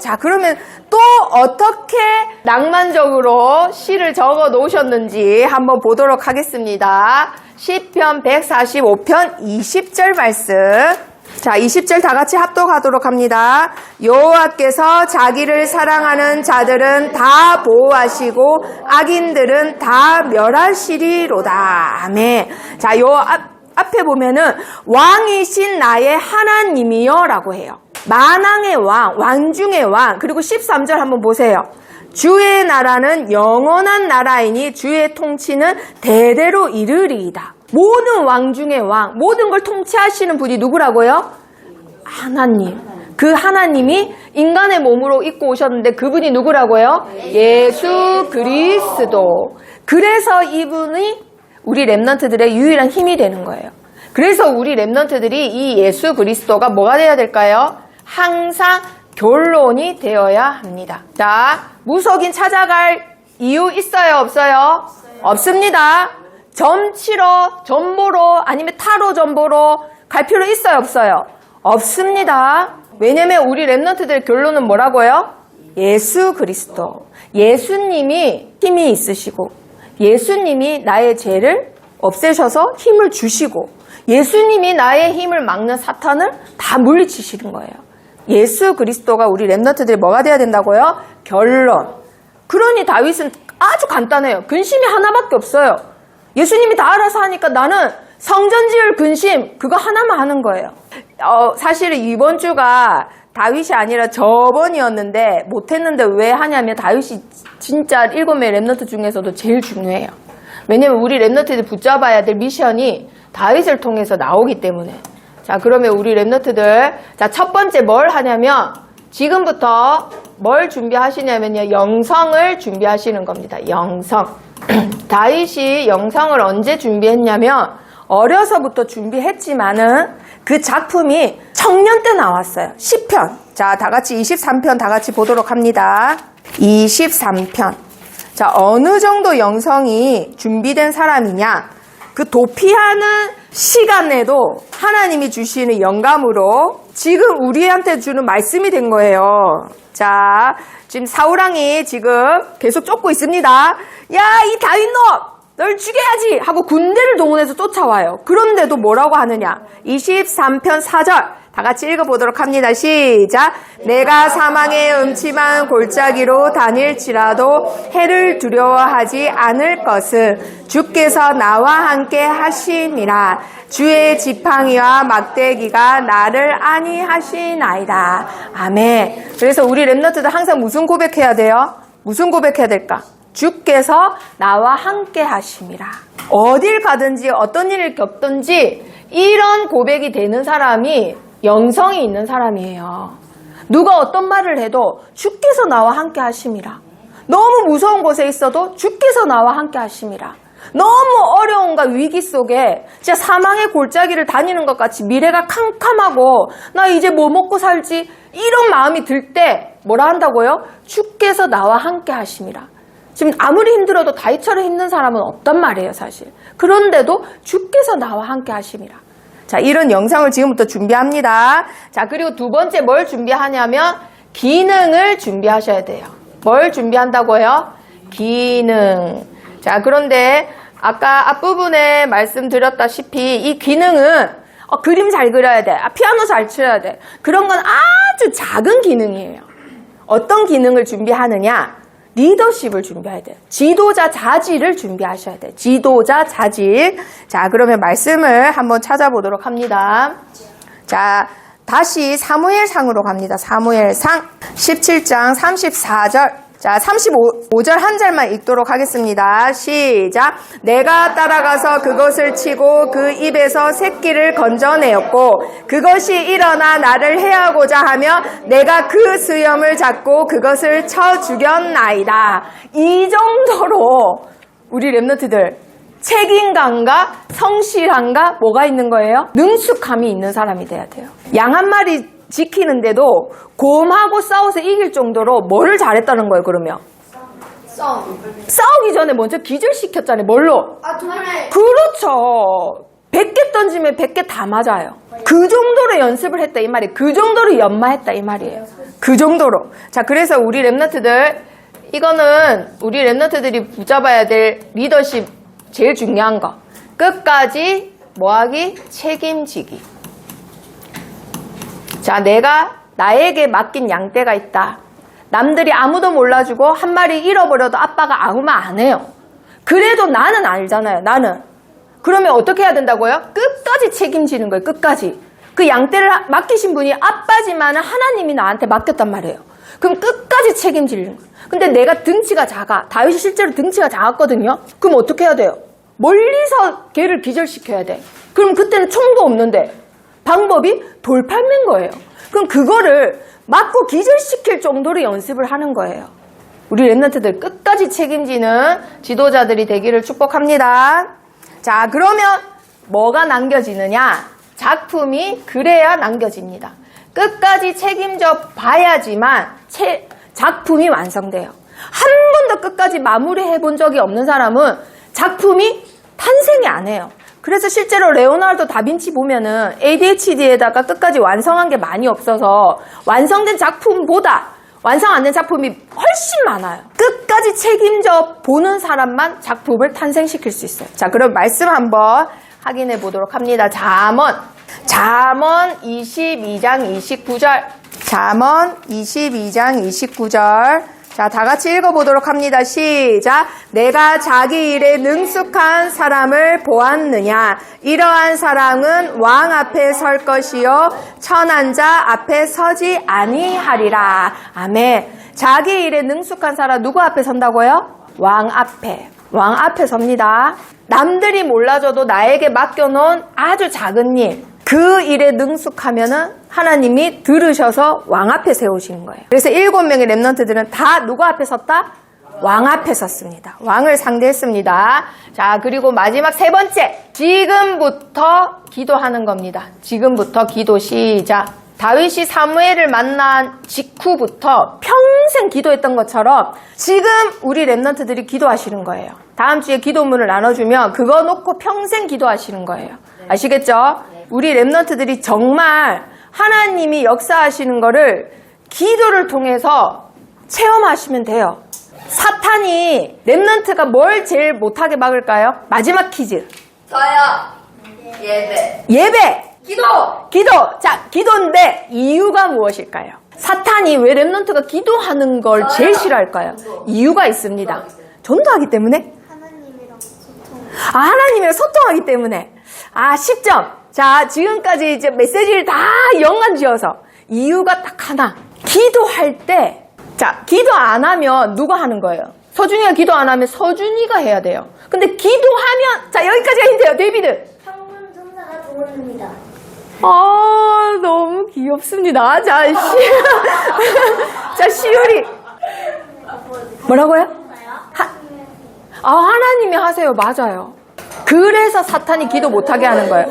자, 그러면 또 어떻게 낭만적으로 시를 적어 놓으셨는지 한번 보도록 하겠습니다. 시편 145편 20절 말씀. 자, 20절 다 같이 합독하도록 합니다. 여호와께서 자기를 사랑하는 자들은 다 보호하시고 악인들은 다 멸하시리로다. 아멘. 자, 요 앞에 보면은 왕이신 나의 하나님이여 라고 해요. 만왕의 왕, 왕중의 왕. 그리고 13절 한번 보세요. 주의 나라는 영원한 나라이니 주의 통치는 대대로 이르리이다. 모든 왕 중의 왕, 모든 걸 통치하시는 분이 누구라고요? 하나님. 그 하나님이 인간의 몸으로 입고 오셨는데 그분이 누구라고요? 예수 그리스도. 그래서 이분이 우리 랩런트들의 유일한 힘이 되는 거예요. 그래서 우리 랩런트들이 이 예수 그리스도가 뭐가 되어야 될까요? 항상 결론이 되어야 합니다. 자, 무속인 찾아갈 이유 있어요? 없어요? 없습니다. 점 치러, 점 보러, 아니면 타로 점 보러 갈 필요 있어요? 없어요? 없습니다. 왜냐면 우리 랩런트들의 결론은 뭐라고요? 예수 그리스도. 예수님이 힘이 있으시고 예수님이 나의 죄를 없애셔서 힘을 주시고 예수님이 나의 힘을 막는 사탄을 다 물리치시는 거예요. 예수 그리스도가 우리 랩런트들이 뭐가 돼야 된다고요? 결론. 그러니 다윗은 아주 간단해요. 근심이 하나밖에 없어요. 예수님이 다 알아서 하니까 나는 성전 지을 근심 그거 하나만 하는 거예요. 사실은 이번 주가 다윗이 아니라 저번이었는데 못했는데 왜 하냐면 다윗이 진짜 7명의 랩런트 중에서도 제일 중요해요. 왜냐면 우리 랩런트들 붙잡아야 될 미션이 다윗을 통해서 나오기 때문에. 자, 그러면 우리 랩런트들, 자, 첫 번째 뭘 하냐면 지금부터 뭘 준비하시냐면요, 영성을 준비하시는 겁니다. 영성. 다윗이 영성을 언제 준비했냐면 어려서부터 준비했지만은 그 작품이 청년 때 나왔어요. 시편. 자, 다 같이 23편 다 같이 보도록 합니다. 23편. 자, 어느 정도 영성이 준비된 사람이냐? 그 도피하는 시간에도 하나님이 주시는 영감으로 지금 우리한테 주는 말씀이 된 거예요. 자, 지금 사울왕이 지금 계속 쫓고 있습니다. 야, 이 다윗놈! 널 죽여야지! 하고 군대를 동원해서 쫓아와요. 그런데도 뭐라고 하느냐? 23편 4절. 다 같이 읽어보도록 합니다. 시작. 내가 사망의 음침한 골짜기로 다닐지라도 해를 두려워하지 않을 것은 주께서 나와 함께 하심이라. 주의 지팡이와 막대기가 나를 안위하시나이다. 아멘. 그래서 우리 랩런트들 항상 무슨 고백해야 돼요? 무슨 고백해야 될까? 주께서 나와 함께 하심이라. 어딜 가든지 어떤 일을 겪든지 이런 고백이 되는 사람이 영성이 있는 사람이에요. 누가 어떤 말을 해도 주께서 나와 함께 하심이라. 너무 무서운 곳에 있어도 주께서 나와 함께 하심이라. 너무 어려움과 위기 속에 진짜 사망의 골짜기를 다니는 것 같이 미래가 캄캄하고 나 이제 뭐 먹고 살지 이런 마음이 들 때 뭐라 한다고요? 주께서 나와 함께 하심이라. 지금 아무리 힘들어도 다윗처럼 힘든 사람은 없단 말이에요, 사실. 그런데도 주께서 나와 함께 하심이라. 자, 이런 영상을 지금부터 준비합니다. 자, 그리고 두 번째 뭘 준비하냐면 기능을 준비하셔야 돼요. 뭘 준비한다고요? 기능. 자, 그런데 아까 앞부분에 말씀드렸다시피 이 기능은 그림 잘 그려야 돼. 피아노 잘 쳐야 돼. 그런 건 아주 작은 기능이에요. 어떤 기능을 준비하느냐? 리더십을 준비해야 돼요. 지도자 자질을 준비하셔야 돼요. 지도자 자질. 자, 그러면 말씀을 한번 찾아보도록 합니다. 자, 다시 사무엘상으로 갑니다. 사무엘상 17장 34절. 자, 35절 한 절만 읽도록 하겠습니다. 시작. 내가 따라가서 그것을 치고 그 입에서 새끼를 건져내었고 그것이 일어나 나를 해하고자 하며 내가 그 수염을 잡고 그것을 쳐 죽였나이다. 이 정도로 우리 랩런트들 책임감과 성실함과 뭐가 있는 거예요? 능숙함이 있는 사람이 돼야 돼요. 양 한 마리 지키는데도 곰하고 싸워서 이길 정도로 뭐를 잘했다는 거예요, 그러면? 싸우기 전에 먼저 기절시켰잖아요. 뭘로? 아, 정말. 그렇죠. 100개 던지면 100개 다 맞아요. 그 정도로 연습을 했다 이 말이에요. 그 정도로 연마했다 이 말이에요. 그 정도로. 자, 그래서 우리 랩런트들, 이거는 우리 랩런트들이 붙잡아야 될 리더십 제일 중요한 거. 끝까지 뭐하기? 책임지기. 자, 내가 나에게 맡긴 양떼가 있다. 남들이 아무도 몰라주고 한 마리 잃어버려도 아빠가 아무 말 안 해요. 그래도 나는 알잖아요. 나는. 그러면 어떻게 해야 된다고요? 끝까지 책임지는 거예요. 끝까지. 그 양떼를 맡기신 분이 아빠지만 하나님이 나한테 맡겼단 말이에요. 그럼 끝까지 책임지는 거예요. 근데 내가 등치가 작아. 다윗이 실제로 등치가 작았거든요. 그럼 어떻게 해야 돼요? 멀리서 걔를 기절시켜야 돼. 그럼 그때는 총도 없는데 방법이 돌팔매인 거예요. 그럼 그거를 맞고 기절시킬 정도로 연습을 하는 거예요. 우리 랩런트들 끝까지 책임지는 지도자들이 되기를 축복합니다. 자, 그러면 뭐가 남겨지느냐? 작품이 그래야 남겨집니다. 끝까지 책임져 봐야지만 작품이 완성돼요. 한 번도 끝까지 마무리해 본 적이 없는 사람은 작품이 탄생이 안 해요. 그래서 실제로 레오나르도 다빈치 보면은 ADHD에다가 끝까지 완성한 게 많이 없어서 완성된 작품보다 완성 안 된 작품이 훨씬 많아요. 끝까지 책임져 보는 사람만 작품을 탄생시킬 수 있어요. 자, 그럼 말씀 한번 확인해 보도록 합니다. 잠언 22장 29절. 잠언 22장 29절. 자, 다 같이 읽어보도록 합니다. 시작. 내가 자기 일에 능숙한 사람을 보았느냐? 이러한 사람은 왕 앞에 설 것이요 천한 자 앞에 서지 아니하리라. 아멘. 자기 일에 능숙한 사람 누구 앞에 선다고요? 왕 앞에. 왕 앞에 섭니다. 남들이 몰라줘도 나에게 맡겨놓은 아주 작은 일, 그 일에 능숙하면은 하나님이 들으셔서 왕 앞에 세우시는 거예요. 그래서 7명의 랩런트들은 다 누구 앞에 섰다? 왕 앞에 섰습니다. 왕을 상대했습니다. 자, 그리고 마지막 세 번째. 지금부터 기도하는 겁니다. 지금부터 기도 시작. 다윗이 사무엘을 만난 직후부터 평생 기도했던 것처럼 지금 우리 랩런트들이 기도하시는 거예요. 다음 주에 기도문을 나눠주면 그거 놓고 평생 기도하시는 거예요. 아시겠죠? 우리 랩런트들이 정말 하나님이 역사하시는 거를 기도를 통해서 체험하시면 돼요. 사탄이 랩런트가 뭘 제일 못하게 막을까요? 마지막 퀴즈. 저요. 예배. 예배! 기도. 자, 기도인데 이유가 무엇일까요? 사탄이 왜 랩런트가 기도하는 걸 제일 싫어할까요? 이유가 있습니다. 전도하기 때문에? 하나님이랑 소통하기 때문에. 10점. 자, 지금까지 이제 메시지를 다 연관 지어서 이유가 딱 하나. 기도할 때, 자, 기도 안 하면 누가 하는 거예요? 서준이가 기도 안 하면 서준이가 해야 돼요. 근데 기도하면, 자, 여기까지가 힌트예요, 데이비드. 평문 천사가 도와줍니다. 너무 귀엽습니다. 자, 자, 시율이. 뭐라고요? 하나님이 하세요. 맞아요. 그래서 사탄이 기도 못하게 하는 거예요.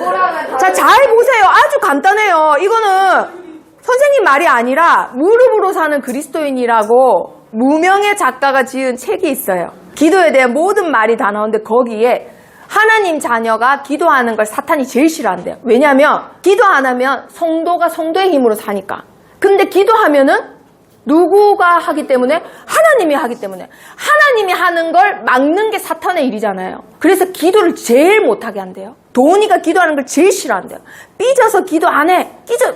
자, 잘 보세요. 아주 간단해요. 이거는 선생님 말이 아니라 무릎으로 사는 그리스도인이라고 무명의 작가가 지은 책이 있어요. 기도에 대한 모든 말이 다 나오는데 거기에 하나님 자녀가 기도하는 걸 사탄이 제일 싫어한대요. 왜냐하면 기도 안 하면 성도가 성도의 힘으로 사니까. 근데 기도하면은 누구가 하기 때문에? 하나님이 하기 때문에. 하나님이 하는 걸 막는 게 사탄의 일이잖아요. 그래서 기도를 제일 못하게 한대요. 도훈이가 기도하는 걸 제일 싫어한대요. 삐져서 기도 안 해.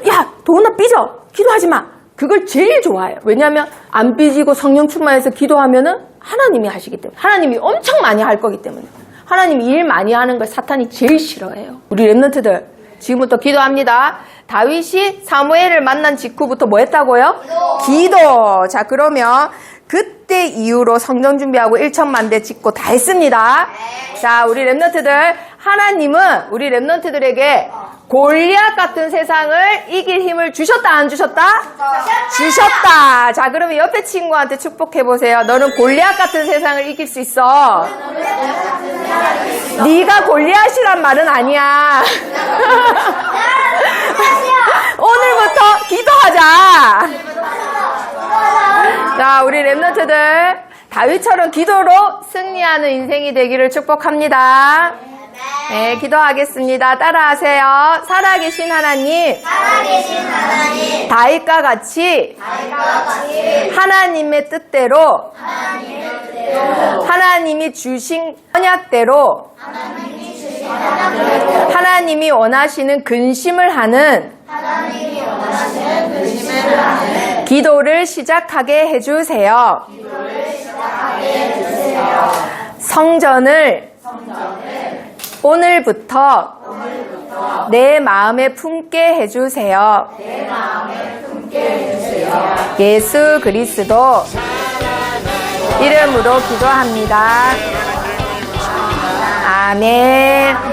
야, 도훈아 삐져. 기도하지 마. 그걸 제일 좋아해요. 왜냐하면 안 삐지고 성령 충만해서 기도하면은 하나님이 하시기 때문에. 하나님이 엄청 많이 할 거기 때문에. 하나님이 일 많이 하는 걸 사탄이 제일 싫어해요. 우리 랩런트들 지금부터 기도합니다. 다윗이 사무엘을 만난 직후부터 뭐 했다고요? 기도. 자, 그러면 그때 이후로 성전 준비하고 1천만 대 짓고 다 했습니다. 자, 우리 랩런트들, 하나님은 우리 랩런트들에게 골리앗 같은 세상을 이길 힘을 주셨다, 안 주셨다? 주셨다. 자, 그러면 옆에 친구한테 축복해보세요. 너는 골리앗 같은 세상을 이길 수 있어. 네가 골리앗이란 말은 아니야. 오늘부터 기도하자. 자, 우리 랩런트들 다윗처럼 기도로 승리하는 인생이 되기를 축복합니다. 네, 기도하겠습니다. 따라하세요. 살아계신 하나님, 다윗과 같이 하나님의 뜻대로 하나님이 주신 언약대로 하나님이 원하시는 근심을 하는 기도를 시작하게 해주세요. 성전을 오늘부터 내 마음에 품게 해주세요. 예수 그리스도 이름으로 기도합니다. 아멘.